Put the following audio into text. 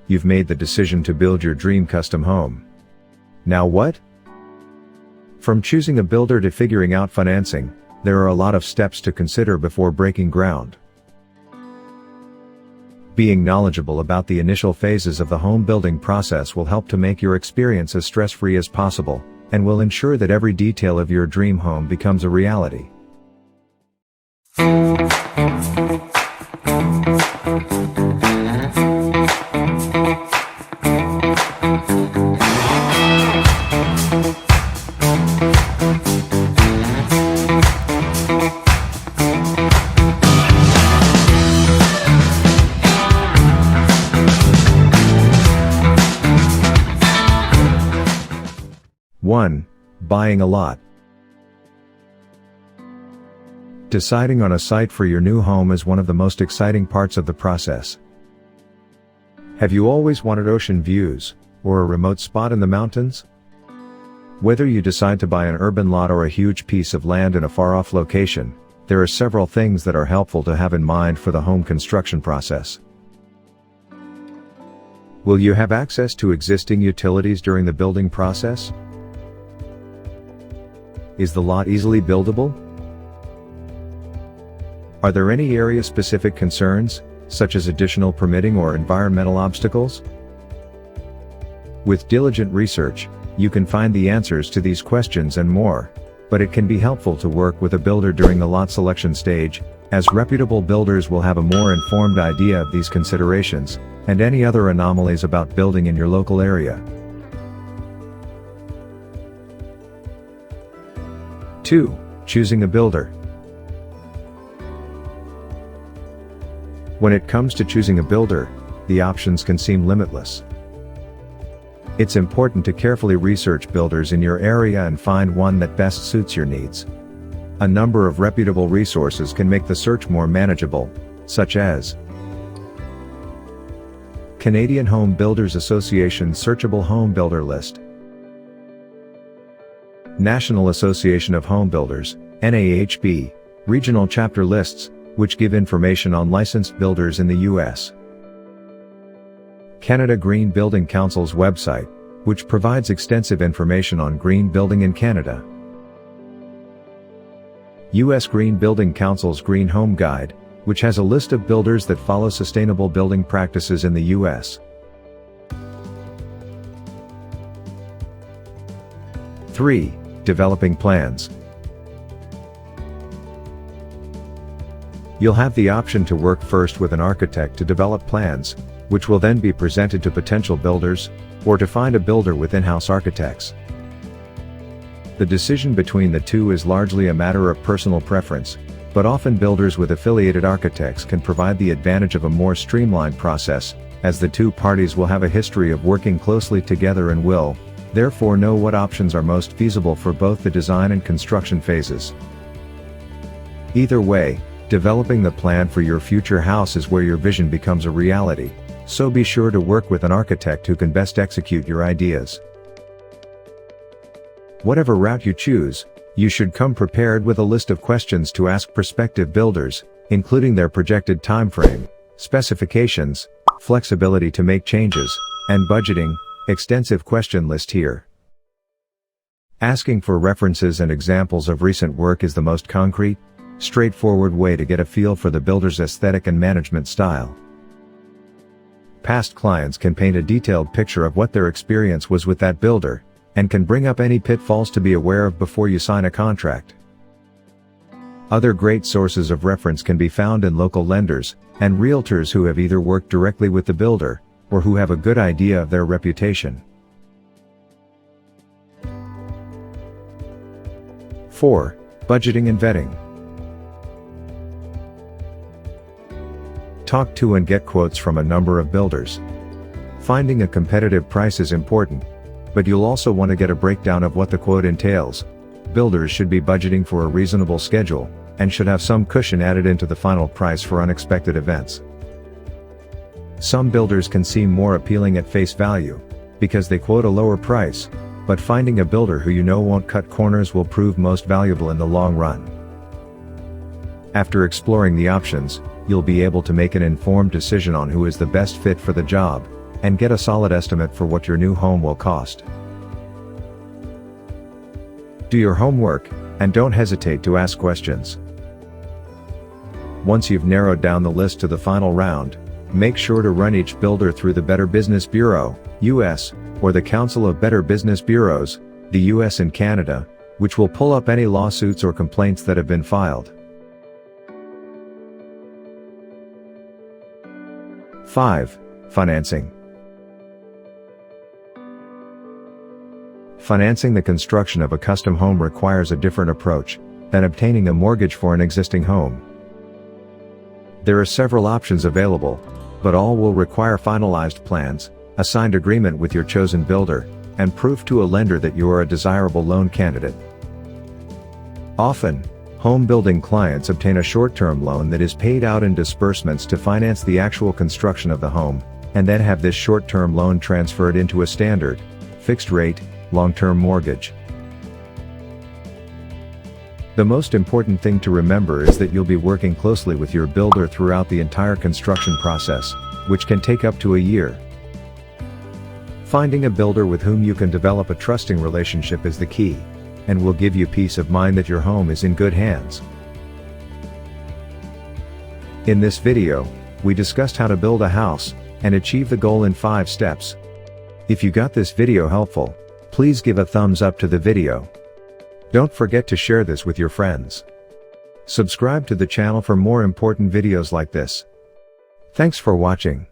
You've made the decision to build your dream custom home. Now what? From choosing a builder to figuring out financing, there are a lot of steps to consider before breaking ground. Being knowledgeable about the initial phases of the home building process will help to make your experience as stress-free as possible, and will ensure that every detail of your dream home becomes a reality. One, buying a lot. Deciding on a site for your new home is one of the most exciting parts of the process. Have you always wanted ocean views, or a remote spot in the mountains? Whether you decide to buy an urban lot or a huge piece of land in a far-off location, there are several things that are helpful to have in mind for the home construction process. Will you have access to existing utilities during the building process? Is the lot easily buildable? Are there any area-specific concerns, such as additional permitting or environmental obstacles? With diligent research, you can find the answers to these questions and more, but it can be helpful to work with a builder during the lot selection stage, as reputable builders will have a more informed idea of these considerations, and any other anomalies about building in your local area. 2. Choosing a builder. When it comes to choosing a builder, the options can seem limitless. It's important to carefully research builders in your area and find one that best suits your needs. A number of reputable resources can make the search more manageable, such as Canadian Home Builders Association Searchable Home Builder List, National Association of Home Builders, NAHB, regional chapter lists, which give information on licensed builders in the U.S. Canada Green Building Council's website, which provides extensive information on green building in Canada. U.S. Green Building Council's Green Home Guide, which has a list of builders that follow sustainable building practices in the U.S. 3. Developing plans. You'll have the option to work first with an architect to develop plans, which will then be presented to potential builders, or to find a builder with in-house architects. The decision between the two is largely a matter of personal preference, but often builders with affiliated architects can provide the advantage of a more streamlined process, as the two parties will have a history of working closely together and will, therefore, know what options are most feasible for both the design and construction phases. Either way, developing the plan for your future house is where your vision becomes a reality, so be sure to work with an architect who can best execute your ideas. Whatever route you choose, you should come prepared with a list of questions to ask prospective builders, including their projected timeframe, specifications, flexibility to make changes, and budgeting. Extensive question list here. Asking for references and examples of recent work is the most concrete, straightforward way to get a feel for the builder's aesthetic and management style. Past clients can paint a detailed picture of what their experience was with that builder, and can bring up any pitfalls to be aware of before you sign a contract. Other great sources of reference can be found in local lenders, and realtors who have either worked directly with the builder, or who have a good idea of their reputation. 4. Budgeting and vetting. Talk to and get quotes from a number of builders. Finding a competitive price is important, but you'll also want to get a breakdown of what the quote entails. Builders should be budgeting for a reasonable schedule, and should have some cushion added into the final price for unexpected events. Some builders can seem more appealing at face value, because they quote a lower price, but finding a builder who you know won't cut corners will prove most valuable in the long run. After exploring the options, you'll be able to make an informed decision on who is the best fit for the job, and get a solid estimate for what your new home will cost. Do your homework, and don't hesitate to ask questions. Once you've narrowed down the list to the final round, make sure to run each builder through the Better Business Bureau, US, or the Council of Better Business Bureaus, the US and Canada, which will pull up any lawsuits or complaints that have been filed. 5. Financing. Financing the construction of a custom home requires a different approach than obtaining a mortgage for an existing home. There are several options available, but all will require finalized plans, a signed agreement with your chosen builder, and proof to a lender that you are a desirable loan candidate. Often, home building clients obtain a short-term loan that is paid out in disbursements to finance the actual construction of the home, and then have this short-term loan transferred into a standard, fixed-rate, long-term mortgage. The most important thing to remember is that you'll be working closely with your builder throughout the entire construction process, which can take up to a year. Finding a builder with whom you can develop a trusting relationship is the key, and will give you peace of mind that your home is in good hands. In this video, we discussed how to build a house and achieve the goal in 5 steps. If you got this video helpful, please give a thumbs up to the video. Don't forget to share this with your friends. Subscribe to the channel for more important videos like this. Thanks for watching.